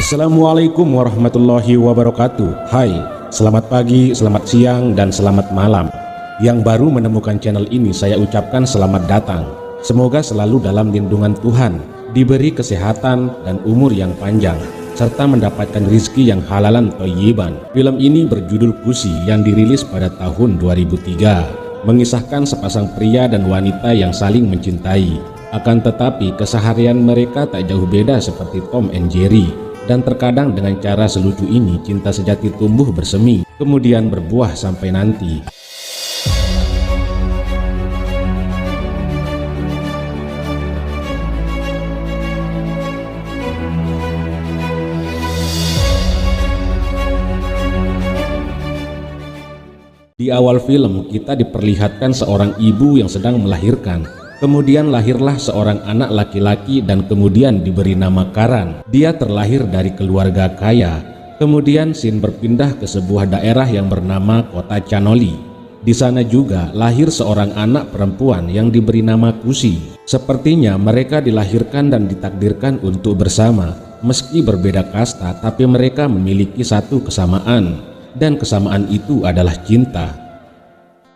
Assalamualaikum warahmatullahi wabarakatuh. Hai, selamat pagi, selamat siang, dan selamat malam. Yang baru menemukan channel ini saya ucapkan selamat datang. Semoga selalu dalam lindungan Tuhan, diberi kesehatan dan umur yang panjang, serta mendapatkan rizki yang halalan thayyiban. Film ini berjudul Kusi yang dirilis pada tahun 2003, mengisahkan sepasang pria dan wanita yang saling mencintai. Akan tetapi keseharian mereka tak jauh beda seperti Tom and Jerry. Dan terkadang dengan cara selucu ini cinta sejati tumbuh bersemi, kemudian berbuah sampai nanti. Di awal film kita diperlihatkan seorang ibu yang sedang melahirkan. Kemudian lahirlah seorang anak laki-laki dan kemudian diberi nama Karan. Dia terlahir dari keluarga kaya. Kemudian scene berpindah ke sebuah daerah yang bernama Kota Canoli. Di sana juga lahir seorang anak perempuan yang diberi nama Kusi. Sepertinya mereka dilahirkan dan ditakdirkan untuk bersama. Meski berbeda kasta, tapi mereka memiliki satu kesamaan. Dan kesamaan itu adalah cinta.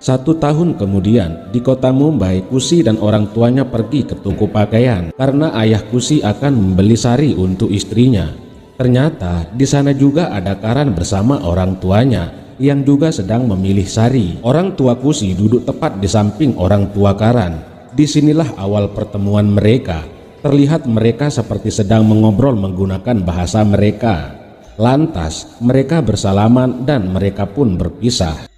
1 tahun kemudian, di kota Mumbai, Kusi dan orang tuanya pergi ke toko pakaian karena ayah Kusi akan membeli sari untuk istrinya. Ternyata di sana juga ada Karan bersama orang tuanya yang juga sedang memilih sari. Orang tua Kusi duduk tepat di samping orang tua Karan. Disinilah awal pertemuan mereka. Terlihat mereka seperti sedang mengobrol menggunakan bahasa mereka. Lantas mereka bersalaman dan mereka pun berpisah.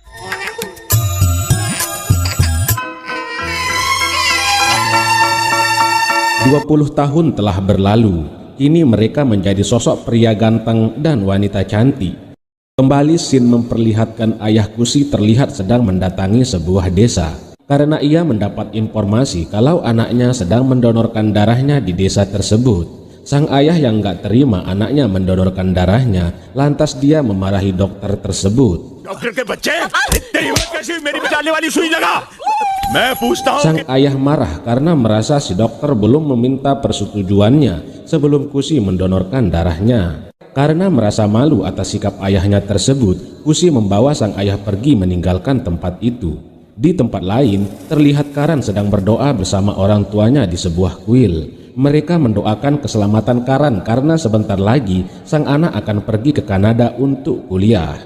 20 tahun telah berlalu, kini mereka menjadi sosok pria ganteng dan wanita cantik. Kembali scene memperlihatkan ayah Kusi terlihat sedang mendatangi sebuah desa karena ia mendapat informasi kalau anaknya sedang mendonorkan darahnya di desa tersebut. Sang ayah yang gak terima anaknya mendonorkan darahnya, lantas dia memarahi dokter tersebut. Sang ayah marah karena merasa si dokter belum meminta persetujuannya sebelum Kusi mendonorkan darahnya. Karena merasa malu atas sikap ayahnya tersebut, Kusi membawa sang ayah pergi meninggalkan tempat itu. Di tempat lain, terlihat Karan sedang berdoa bersama orang tuanya di sebuah kuil. Mereka mendoakan keselamatan Karan karena sebentar lagi sang anak akan pergi ke Kanada untuk kuliah.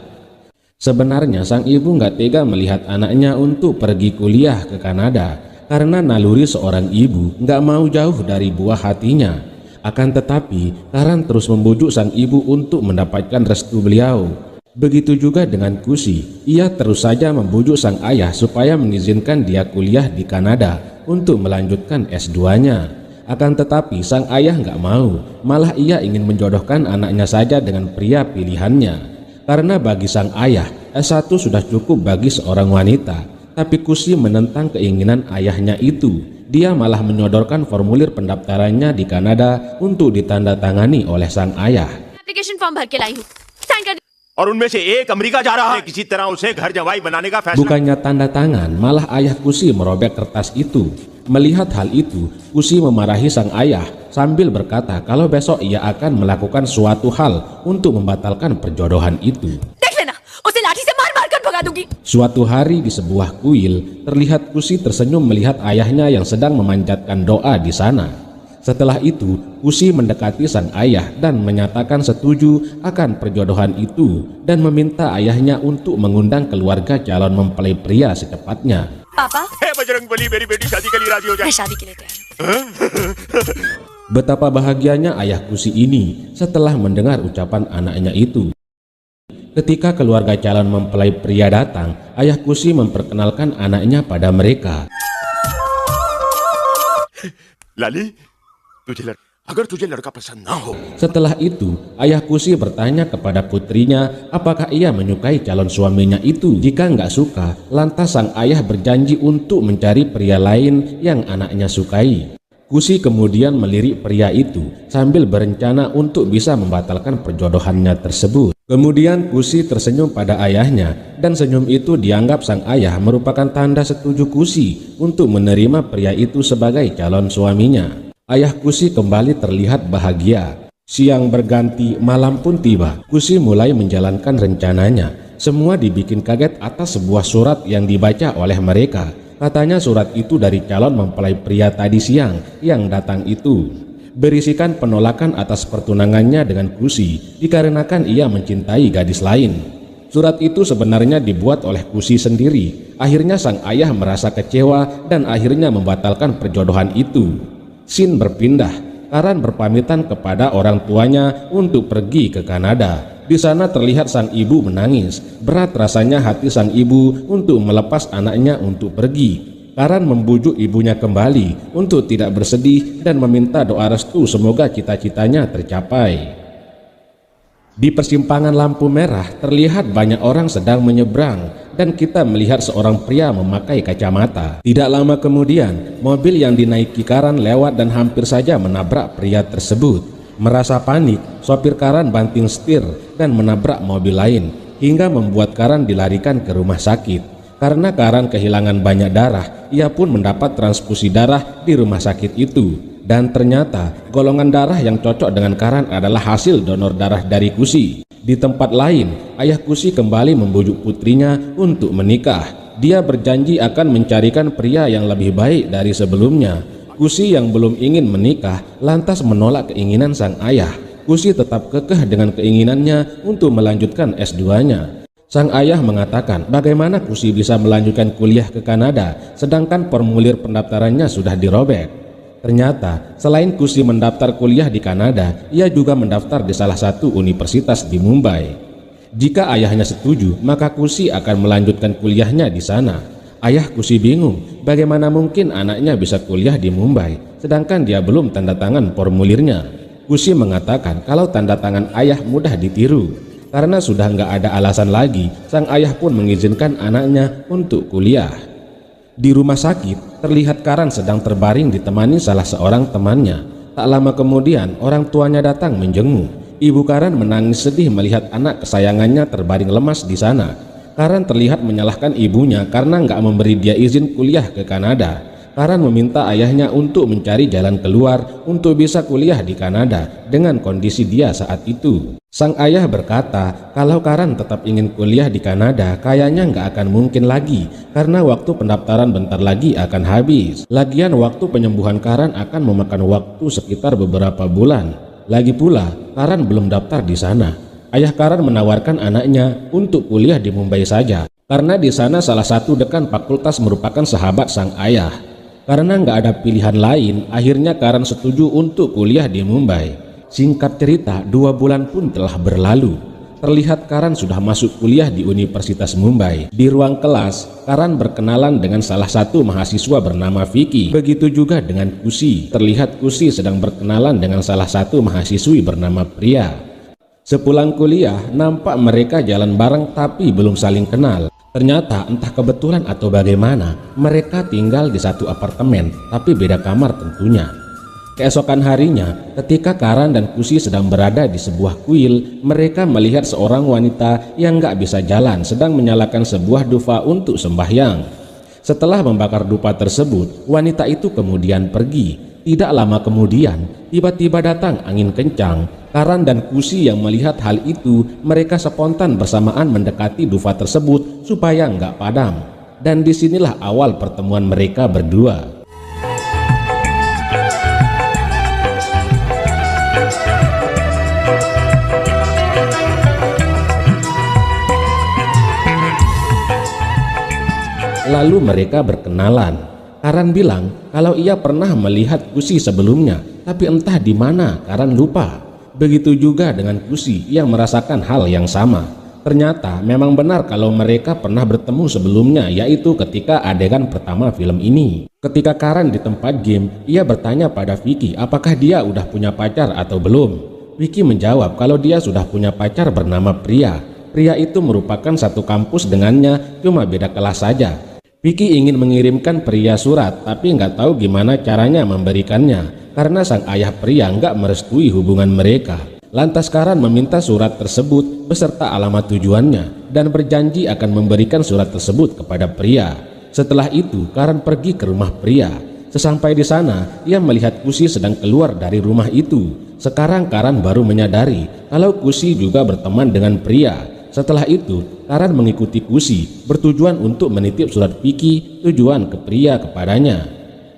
Sebenarnya sang ibu nggak tega melihat anaknya untuk pergi kuliah ke Kanada karena naluri seorang ibu nggak mau jauh dari buah hatinya. Akan tetapi Karan terus membujuk sang ibu untuk mendapatkan restu beliau. Begitu juga dengan Kusi, ia terus saja membujuk sang ayah supaya mengizinkan dia kuliah di Kanada untuk melanjutkan S2-nya. Akan tetapi sang ayah nggak mau, malah ia ingin menjodohkan anaknya saja dengan pria pilihannya. Karena bagi sang ayah, S1 sudah cukup bagi seorang wanita. Tapi Kusi menentang keinginan ayahnya itu. Dia malah menyodorkan formulir pendaftarannya di Kanada untuk ditandatangani oleh sang ayah. Application form भर के लाई हूँ, साइन कर। और उनमें से एक अमेरिका जा रहा है, किसी तरह उसे घर जवाई बनाने का फैसला। Bukannya tanda tangan, malah ayah Kusi merobek kertas itu. Melihat hal itu, Kusi memarahi sang ayah sambil berkata kalau besok ia akan melakukan suatu hal untuk membatalkan perjodohan itu. देख लेना, उसे लाठी से मार-मार कर भगा दूंगी। Suatu hari di sebuah kuil, terlihat Kusi tersenyum melihat ayahnya yang sedang memanjatkan doa di sana. Setelah itu, Kusi mendekati sang ayah dan menyatakan setuju akan perjodohan itu dan meminta ayahnya untuk mengundang keluarga calon mempelai pria secepatnya. पापा, हे बजरंगबली, मेरी बेटी शादी के लिए राजी हो जाए। मैं शादी के लिए तैयार हूँ। Betapa bahagianya ayah Kusi ini setelah mendengar ucapan anaknya itu. Ketika keluarga calon mempelai pria datang, ayah Kusi memperkenalkan anaknya pada mereka. लाली, अगर तुझे लड़का पसंद ना हो। Setelah itu, ayah Kusi bertanya kepada putrinya apakah ia menyukai calon suaminya itu. Jika nggak suka, lantas sang ayah berjanji untuk mencari pria lain yang anaknya sukai. Kusi kemudian melirik pria itu sambil berencana untuk bisa membatalkan perjodohannya tersebut. Kemudian Kusi tersenyum pada ayahnya dan senyum itu dianggap sang ayah merupakan tanda setuju Kusi untuk menerima pria itu sebagai calon suaminya. Ayah Kusi kembali terlihat bahagia. Siang berganti, malam pun tiba. Kusi mulai menjalankan rencananya. Semua dibikin kaget atas sebuah surat yang dibaca oleh mereka. Katanya surat itu dari calon mempelai pria tadi siang yang datang itu. Berisikan penolakan atas pertunangannya dengan Kusi dikarenakan ia mencintai gadis lain. Surat itu sebenarnya dibuat oleh Kusi sendiri. Akhirnya sang ayah merasa kecewa dan akhirnya membatalkan perjodohan itu. Scene berpindah. Karan berpamitan kepada orang tuanya untuk pergi ke Kanada. Di sana terlihat sang ibu menangis. Berat rasanya hati sang ibu untuk melepas anaknya untuk pergi. Karan membujuk ibunya kembali untuk tidak bersedih dan meminta doa restu semoga cita-citanya tercapai. Di persimpangan lampu merah terlihat banyak orang sedang menyeberang dan kita melihat seorang pria memakai kacamata. Tidak lama kemudian, mobil yang dinaiki Karan lewat dan hampir saja menabrak pria tersebut. Merasa panik, sopir Karan banting setir dan menabrak mobil lain hingga membuat Karan dilarikan ke rumah sakit. Karena Karan kehilangan banyak darah, ia pun mendapat transfusi darah di rumah sakit itu. Dan ternyata golongan darah yang cocok dengan Karan adalah hasil donor darah dari Kusi. Di tempat lain, ayah Kusi kembali membujuk putrinya untuk menikah. Dia berjanji akan mencarikan pria yang lebih baik dari sebelumnya. Kusi yang belum ingin menikah lantas menolak keinginan sang ayah. Kusi tetap kekeh dengan keinginannya untuk melanjutkan S2-nya. Sang ayah mengatakan bagaimana Kusi bisa melanjutkan kuliah ke Kanada sedangkan formulir pendaftarannya sudah dirobek. Ternyata selain Kusi mendaftar kuliah di Kanada, ia juga mendaftar di salah satu universitas di Mumbai. Jika ayahnya setuju, maka Kusi akan melanjutkan kuliahnya di sana. Ayah Kusi bingung, bagaimana mungkin anaknya bisa kuliah di Mumbai, sedangkan dia belum tanda tangan formulirnya. Kusi mengatakan kalau tanda tangan ayah mudah ditiru. Karena sudah nggak ada alasan lagi, sang ayah pun mengizinkan anaknya untuk kuliah. Di rumah sakit, terlihat Karan sedang terbaring ditemani salah seorang temannya. Tak lama kemudian, orang tuanya datang menjenguk. Ibu Karan menangis sedih melihat anak kesayangannya terbaring lemas di sana. Karan terlihat menyalahkan ibunya karena nggak memberi dia izin kuliah ke Kanada. Karan meminta ayahnya untuk mencari jalan keluar untuk bisa kuliah di Kanada dengan kondisi dia saat itu. Sang ayah berkata kalau Karan tetap ingin kuliah di Kanada kayaknya nggak akan mungkin lagi karena waktu pendaftaran bentar lagi akan habis. Lagian waktu penyembuhan Karan akan memakan waktu sekitar beberapa bulan. Lagi pula Karan belum daftar di sana. Ayah Karan menawarkan anaknya untuk kuliah di Mumbai saja karena di sana salah satu dekan fakultas merupakan sahabat sang ayah. Karena nggak ada pilihan lain, akhirnya Karan setuju untuk kuliah di Mumbai. Singkat cerita, 2 bulan pun telah berlalu. Terlihat Karan sudah masuk kuliah di Universitas Mumbai. Di ruang kelas, Karan berkenalan dengan salah satu mahasiswa bernama Vicky. Begitu juga dengan Kusi. Terlihat Kusi sedang berkenalan dengan salah satu mahasiswi bernama Priya. Sepulang kuliah, nampak mereka jalan bareng tapi belum saling kenal. Ternyata entah kebetulan atau bagaimana, mereka tinggal di satu apartemen, tapi beda kamar tentunya. Keesokan harinya, ketika Karan dan Kusi sedang berada di sebuah kuil, mereka melihat seorang wanita yang nggak bisa jalan sedang menyalakan sebuah dupa untuk sembahyang. Setelah membakar dupa tersebut, wanita itu kemudian pergi. Tidak lama kemudian, tiba-tiba datang angin kencang. Karan dan Kusi yang melihat hal itu, mereka spontan bersamaan mendekati dupa tersebut supaya nggak padam. Dan disinilah awal pertemuan mereka berdua. Lalu mereka berkenalan. Karan bilang kalau ia pernah melihat Kusi sebelumnya, tapi entah di mana Karan lupa. Begitu juga dengan Kusi yang merasakan hal yang sama. Ternyata memang benar kalau mereka pernah bertemu sebelumnya, yaitu ketika adegan pertama film ini. Ketika Karan di tempat game, ia bertanya pada Vicky apakah dia udah punya pacar atau belum. Vicky menjawab kalau dia sudah punya pacar bernama Priya. Priya itu merupakan satu kampus dengannya, cuma beda kelas saja. Vicky ingin mengirimkan Priya surat, tapi nggak tahu gimana caranya memberikannya karena sang ayah Priya nggak merestui hubungan mereka. Lantas Karan meminta surat tersebut beserta alamat tujuannya dan berjanji akan memberikan surat tersebut kepada Priya. Setelah itu Karan pergi ke rumah Priya. Sesampai di sana, ia melihat Kusi sedang keluar dari rumah itu. Sekarang Karan baru menyadari kalau Kusi juga berteman dengan pria. Setelah itu, Karan mengikuti Kusi bertujuan untuk menitip surat Vicky tujuan ke pria kepadanya.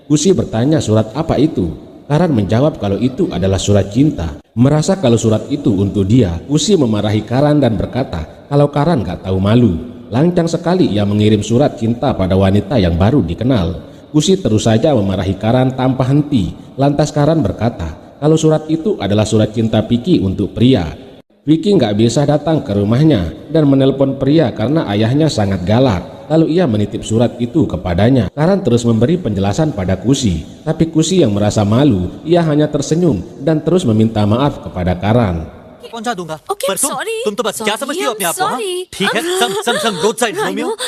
Kusi bertanya surat apa itu. Karan menjawab kalau itu adalah surat cinta. Merasa kalau surat itu untuk dia, Kusi memarahi Karan dan berkata kalau Karan gak tahu malu. Lancang sekali ia mengirim surat cinta pada wanita yang baru dikenal. Kusi terus saja memarahi Karan tanpa henti. Lantas Karan berkata kalau surat itu adalah surat cinta Vicky untuk pria. Vicky nggak bisa datang ke rumahnya dan menelpon pria karena ayahnya sangat galak. Lalu ia menitip surat itu kepadanya. Karan terus memberi penjelasan pada Kusi, tapi Kusi yang merasa malu, ia hanya tersenyum dan terus meminta maaf kepada Karan. पहुंचा दूंगा Okay, पर I'm sorry. तुम तो बस क्या Sorry, समझती हो अपने I'm आप को हाँ? sorry. ठीक है some road side I Romeo know.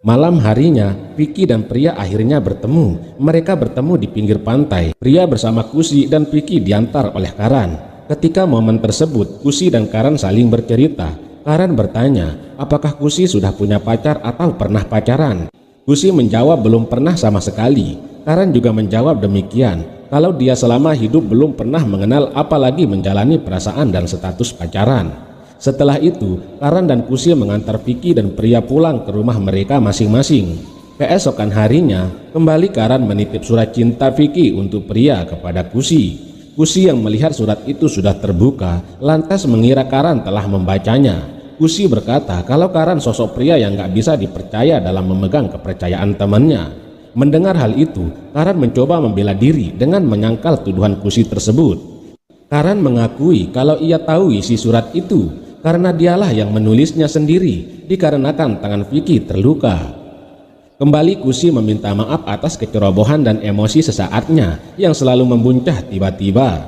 Malam harinya, Vicky dan pria akhirnya bertemu. Mereka bertemu di pinggir pantai. Pria bersama Kusi dan Vicky diantar oleh Karan. Ketika momen tersebut, Kusi dan Karan saling bercerita. Karan bertanya, apakah Kusi sudah punya pacar atau pernah pacaran? Kusi menjawab belum pernah sama sekali. Karan juga menjawab demikian, kalau dia selama hidup belum pernah mengenal apalagi menjalani perasaan dan status pacaran. Setelah itu, Karan dan Kusi mengantar Vicky dan pria pulang ke rumah mereka masing-masing. Keesokan harinya, kembali Karan menitip surat cinta Vicky untuk pria kepada Kusi. Kusi yang melihat surat itu sudah terbuka, lantas mengira Karan telah membacanya. Kusi berkata kalau Karan sosok pria yang gak bisa dipercaya dalam memegang kepercayaan temannya. Mendengar hal itu, Karan mencoba membela diri dengan menyangkal tuduhan Kusi tersebut. Karan mengakui kalau ia tahu isi surat itu, karena dialah yang menulisnya sendiri dikarenakan tangan Vicky terluka. Kembali Kusi meminta maaf atas kecerobohan dan emosi sesaatnya yang selalu membuncah tiba-tiba.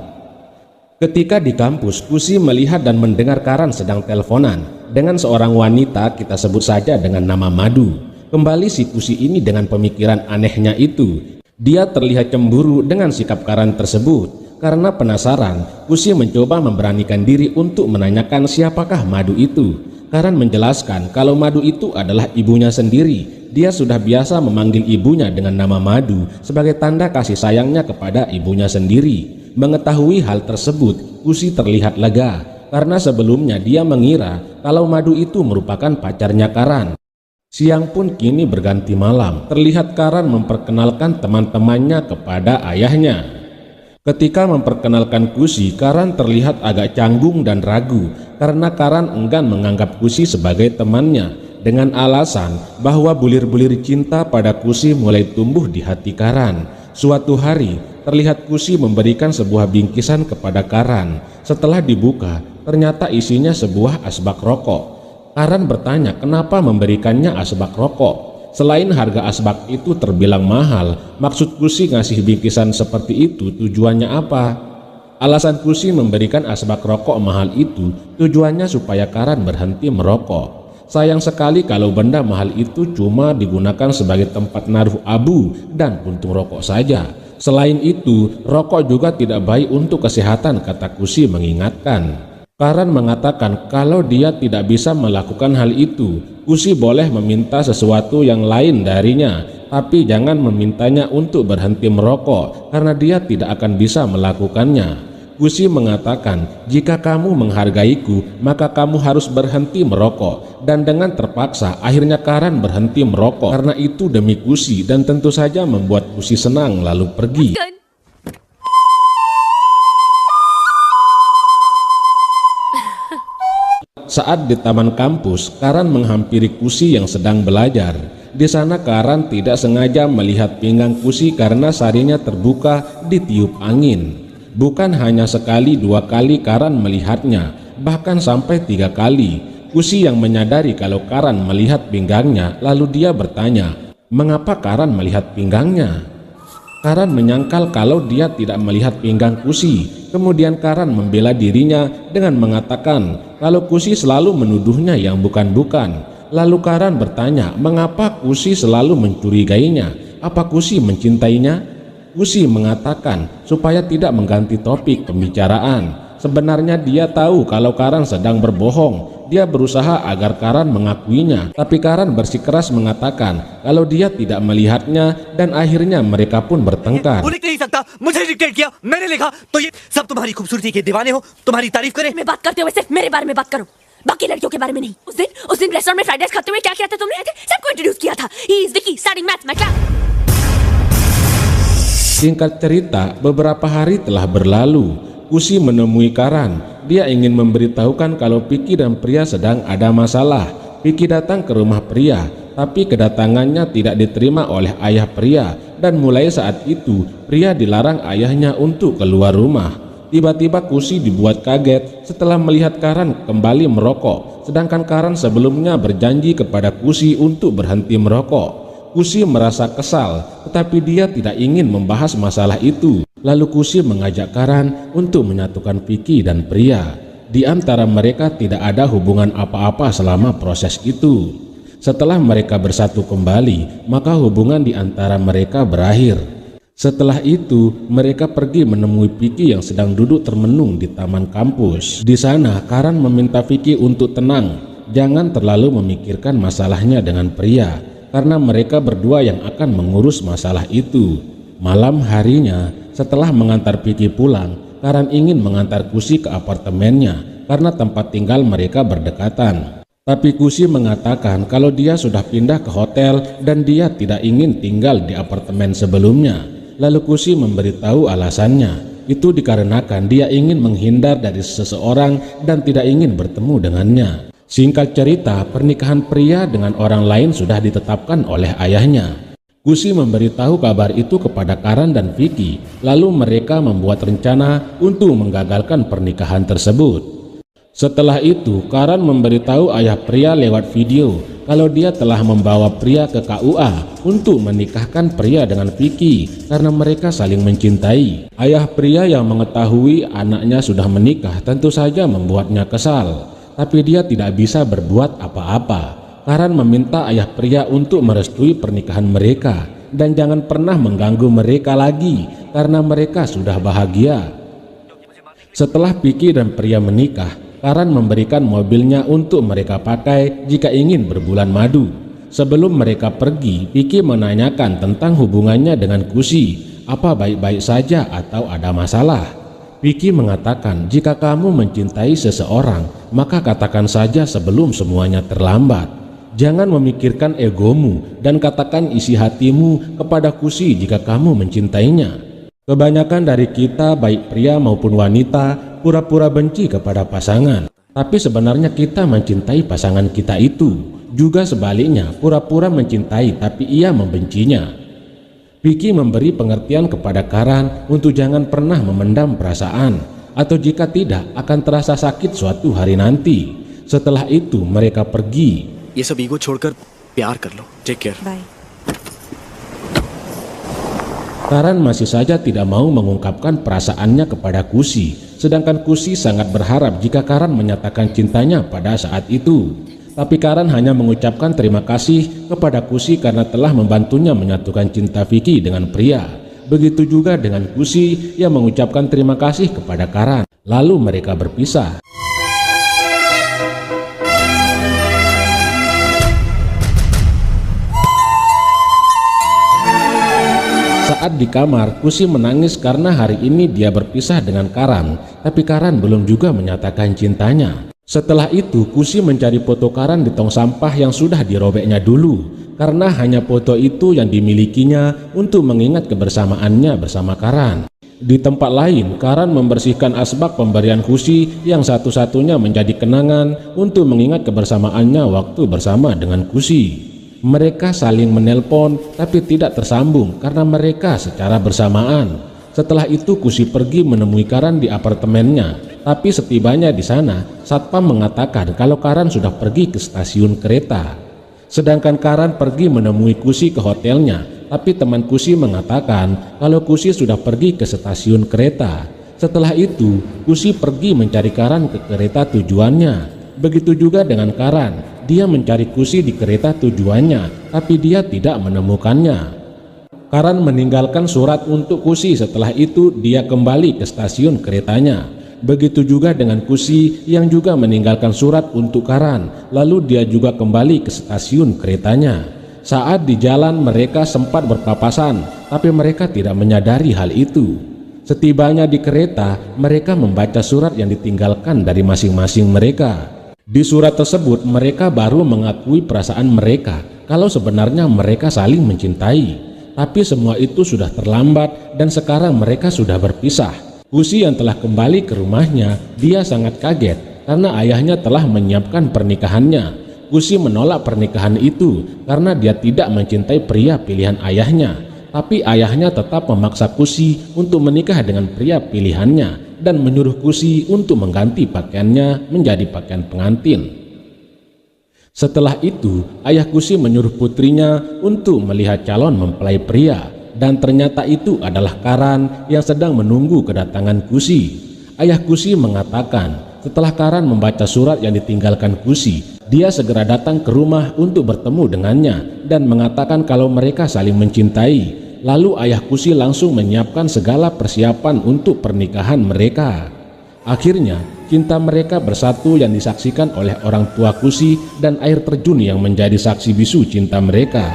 Ketika di kampus, Kusi melihat dan mendengar Karan sedang teleponan dengan seorang wanita, kita sebut saja dengan nama Madu. Kembali si Kusi ini dengan pemikiran anehnya itu. Dia terlihat cemburu dengan sikap Karan tersebut. Karena penasaran, Kusi mencoba memberanikan diri untuk menanyakan siapakah Madu itu. Karan menjelaskan kalau Madu itu adalah ibunya sendiri. Dia sudah biasa memanggil ibunya dengan nama Madu sebagai tanda kasih sayangnya kepada ibunya sendiri. Mengetahui hal tersebut, Kusi terlihat lega karena sebelumnya dia mengira kalau Madu itu merupakan pacarnya Karan. Siang pun kini berganti malam. Terlihat Karan memperkenalkan teman-temannya kepada ayahnya. Ketika memperkenalkan Kusi, Karan terlihat agak canggung dan ragu karena Karan enggan menganggap Kusi sebagai temannya dengan alasan bahwa bulir-bulir cinta pada Kusi mulai tumbuh di hati Karan. Suatu hari, terlihat Kusi memberikan sebuah bingkisan kepada Karan. Setelah dibuka, ternyata isinya sebuah asbak rokok. Karan bertanya kenapa memberikannya asbak rokok. Selain harga asbak itu terbilang mahal, maksud Kusi ngasih bingkisan seperti itu tujuannya apa? Alasan Kusi memberikan asbak rokok mahal itu tujuannya supaya Karan berhenti merokok. Sayang sekali kalau benda mahal itu cuma digunakan sebagai tempat naruh abu dan puntung rokok saja. Selain itu, rokok juga tidak baik untuk kesehatan, kata Kusi mengingatkan. Karan mengatakan kalau dia tidak bisa melakukan hal itu. Kusi boleh meminta sesuatu yang lain darinya, tapi jangan memintanya untuk berhenti merokok karena dia tidak akan bisa melakukannya. Kusi mengatakan jika kamu menghargaiku maka kamu harus berhenti merokok, dan dengan terpaksa akhirnya Karan berhenti merokok karena itu demi Kusi dan tentu saja membuat Kusi senang lalu pergi. Good. Saat di taman kampus, Karan menghampiri Kusi yang sedang belajar. Di sana Karan tidak sengaja melihat pinggang Kusi karena sarinya terbuka ditiup angin. Bukan hanya sekali dua kali Karan melihatnya, bahkan sampai 3 kali. Kusi yang menyadari kalau Karan melihat pinggangnya, lalu dia bertanya, mengapa Karan melihat pinggangnya? Karan menyangkal kalau dia tidak melihat pinggang Kusi. Kemudian Karan membela dirinya dengan mengatakan kalau Kusi selalu menuduhnya yang bukan-bukan. Lalu Karan bertanya mengapa Kusi selalu mencurigainya. Apa Kusi mencintainya? Kusi mengatakan supaya tidak mengganti topik pembicaraan. Sebenarnya dia tahu kalau Karan sedang berbohong. Dia berusaha agar Karan mengakuinya, tapi Karan bersikeras mengatakan kalau dia tidak melihatnya, dan akhirnya mereka pun bertengkar. वो लिख नहीं सकता, मुझे डिक्टेट किया, मैंने लिखा, तो ये सब तुम्हारी खूबसूरती के दीवाने हो, तुम्हारी तारीफ करें। मैं बात करते हुए सिर्फ मेरे बारे में बात करो, बाकी लड़कियों के बारे में नहीं। उस दिन रेस्टोरेंट में फ्राइड राइस खाते हुए क्या किया था तुमने? सबको इंट्रोड्यूस किया था। He is Vicky starting maths my class. Singkat cerita, beberapa hari telah berlalu. Kusi menemui Karan. Dia ingin memberitahukan kalau Vicky dan Pria sedang ada masalah. Vicky datang ke rumah Pria, tapi kedatangannya tidak diterima oleh ayah Pria, dan mulai saat itu Pria dilarang ayahnya untuk keluar rumah. Tiba-tiba Kusi dibuat kaget setelah melihat Karan kembali merokok, sedangkan Karan sebelumnya berjanji kepada Kusi untuk berhenti merokok. Kusi merasa kesal, tetapi dia tidak ingin membahas masalah itu. Lalu Kusi mengajak Karan untuk menyatukan Vicky dan Pria. Di antara mereka tidak ada hubungan apa-apa selama proses itu. Setelah mereka bersatu kembali, maka hubungan di antara mereka berakhir. Setelah itu, mereka pergi menemui Vicky yang sedang duduk termenung di taman kampus. Di sana, Karan meminta Vicky untuk tenang, jangan terlalu memikirkan masalahnya dengan Pria, karena mereka berdua yang akan mengurus masalah itu. Malam harinya, setelah mengantar Vicky pulang, Karan ingin mengantar Kusi ke apartemennya karena tempat tinggal mereka berdekatan. Tapi Kusi mengatakan kalau dia sudah pindah ke hotel dan dia tidak ingin tinggal di apartemen sebelumnya. Lalu Kusi memberitahu alasannya. Itu dikarenakan dia ingin menghindar dari seseorang dan tidak ingin bertemu dengannya. Singkat cerita, pernikahan Pria dengan orang lain sudah ditetapkan oleh ayahnya. Kusi memberitahu kabar itu kepada Karan dan Vicky, lalu mereka membuat rencana untuk menggagalkan pernikahan tersebut. Setelah itu, Karan memberitahu ayah Pria lewat video kalau dia telah membawa Pria ke KUA untuk menikahkan Pria dengan Vicky karena mereka saling mencintai. Ayah Pria yang mengetahui anaknya sudah menikah tentu saja membuatnya kesal. Tapi dia tidak bisa berbuat apa-apa. Karan meminta ayah Pria untuk merestui pernikahan mereka dan jangan pernah mengganggu mereka lagi karena mereka sudah bahagia. Setelah Vicky dan Pria menikah, Karan memberikan mobilnya untuk mereka pakai jika ingin berbulan madu. Sebelum mereka pergi, Vicky menanyakan tentang hubungannya dengan Kusi, apa baik-baik saja atau ada masalah. Vicky mengatakan jika kamu mencintai seseorang, maka katakan saja sebelum semuanya terlambat. Jangan memikirkan egomu dan katakan isi hatimu kepada Kusi jika kamu mencintainya. Kebanyakan dari kita, baik pria maupun wanita, pura-pura benci kepada pasangan. Tapi sebenarnya kita mencintai pasangan kita itu. Juga sebaliknya, pura-pura mencintai tapi ia membencinya. Vicky memberi pengertian kepada Karan untuk jangan pernah memendam perasaan, atau jika tidak akan terasa sakit suatu hari nanti. Setelah itu mereka pergi. ये सब ईगो छोड़कर प्यार कर लो. Take care. Bye. Karan masih saja tidak mau mengungkapkan perasaannya kepada Kusi, sedangkan Kusi sangat berharap jika Karan menyatakan cintanya pada saat itu. Tapi Karan hanya mengucapkan terima kasih kepada Kusi karena telah membantunya menyatukan cinta Vicky dengan Pria. Begitu juga dengan Kusi yang mengucapkan terima kasih kepada Karan. Lalu mereka berpisah. Saat di kamar, Kusi menangis karena hari ini dia berpisah dengan Karan, tapi Karan belum juga menyatakan cintanya. Setelah itu, Kusi mencari foto Karan di tong sampah yang sudah dirobeknya dulu, karena hanya foto itu yang dimilikinya untuk mengingat kebersamaannya bersama Karan. Di tempat lain, Karan membersihkan asbak pemberian Kusi yang satu-satunya menjadi kenangan untuk mengingat kebersamaannya waktu bersama dengan Kusi. Mereka saling menelpon tapi tidak tersambung karena mereka secara bersamaan. Setelah itu Kusi pergi menemui Karan di apartemennya, tapi setibanya di sana, satpam mengatakan kalau Karan sudah pergi ke stasiun kereta. Sedangkan Karan pergi menemui Kusi ke hotelnya, tapi teman Kusi mengatakan kalau Kusi sudah pergi ke stasiun kereta. Setelah itu, Kusi pergi mencari Karan ke kereta tujuannya. Begitu juga dengan Karan, dia mencari Kusi di kereta tujuannya, tapi dia tidak menemukannya. Karan meninggalkan surat untuk Kusi. Setelah itu dia kembali ke stasiun keretanya. Begitu juga dengan Kusi yang juga meninggalkan surat untuk Karan, lalu dia juga kembali ke stasiun keretanya. Saat di jalan mereka sempat berpapasan, tapi mereka tidak menyadari hal itu. Setibanya di kereta, mereka membaca surat yang ditinggalkan dari masing-masing mereka. Di surat tersebut mereka baru mengakui perasaan mereka kalau sebenarnya mereka saling mencintai. Tapi semua itu sudah terlambat dan sekarang mereka sudah berpisah. Kusi yang telah kembali ke rumahnya, dia sangat kaget karena ayahnya telah menyiapkan pernikahannya. Kusi menolak pernikahan itu karena dia tidak mencintai pria pilihan ayahnya. Tapi ayahnya tetap memaksa Kusi untuk menikah dengan pria pilihannya dan menyuruh Kusi untuk mengganti pakaiannya menjadi pakaian pengantin. Setelah itu, ayah Kusi menyuruh putrinya untuk melihat calon mempelai pria, dan ternyata itu adalah Karan yang sedang menunggu kedatangan Kusi. Ayah Kusi mengatakan setelah Karan membaca surat yang ditinggalkan Kusi, dia segera datang ke rumah untuk bertemu dengannya dan mengatakan kalau mereka saling mencintai. Lalu ayah Kusi langsung menyiapkan segala persiapan untuk pernikahan mereka. Akhirnya cinta mereka bersatu yang disaksikan oleh orang tua Kusi dan air terjun yang menjadi saksi bisu cinta mereka.